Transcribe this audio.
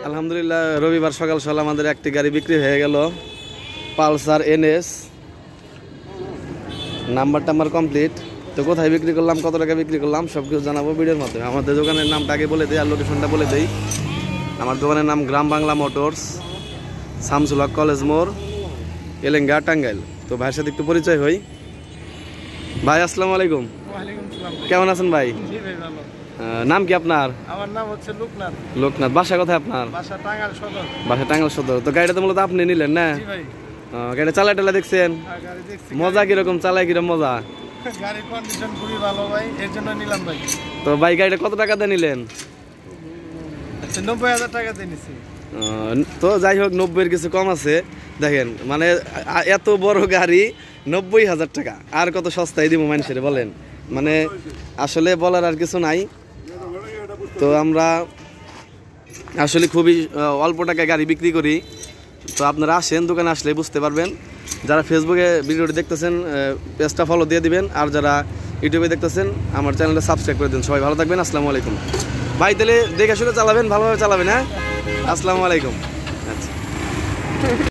আলহামদুলিল্লাহ রবিবার সকাল সকাল আমাদের একটি গাড়ি বিক্রি হয়ে গেল, পালসার এনএস। Number complete. তো কোথায় বিক্রি করলাম, কত টাকা বিক্রি করলাম সব কিছু জানাবো ভিডিওর মাধ্যমে। আমাদের দোকানের নামটা আগে বলে দিই আর লোকেশনটা বলে দিই। আমার দোকানের নাম গ্রাম বাংলা মোটরস, শামসুল হক কলেজ মোড়, এলেঙ্গা, টাঙ্গাইল। তো ভাইয়ের সাথে একটু পরিচয় হই। ভাই আসসালামু আলাইকুম। কেমন আছেন ভাই? নাম কি আপনার? আমার নাম হচ্ছে লোকনাথ। লোকনাথ। বাসা কোথায় আপনার? বাসা টাঙ্গাইল সদর। বাসা টাঙ্গাইল সদর। তো গাড়িটা তো মূলত আপনি নিলেন না? জি ভাই। গাড়িটা চালাই টালা দেখছেন? গাড়ি দেখছি। মজা কিরকম, চালাই কিরকম মজা? গাড়ির কন্ডিশন খুবই ভালো ভাই, এর জন্য নিলাম ভাই। তো ভাই গাড়িটা কত টাকা দিয়ে নিলেন? আচ্ছা 90,000 টাকা দিয়ে নিছি। তো যাই হোক 90-এর কিছু কম আছে। দেখেন মানে এত বড় গাড়ি 90,000 টাকা, আর কত সস্তায় দিব মানুষের বলেন? মানে আসলে বলার আর কিছু নাই। তো আমরা আসলে খুবই অল্প টাকায় গাড়ি বিক্রি করি। তো আপনারা আসেন, দোকানে আসলে বুঝতে পারবেন। যারা ফেসবুকে ভিডিওটি দেখতেছেন পেজটা ফলো দিয়ে দিবেন, আর যারা ইউটিউবে দেখতেছেন আমার চ্যানেলটা সাবস্ক্রাইব করে দিন। সবাই ভালো থাকবেন। আসসালামু আলাইকুম। ভাই তাহলে দেখে শুনে চালাবেন, ভালোভাবে চালাবেন। হ্যাঁ, আসসালামু আলাইকুম। আচ্ছা।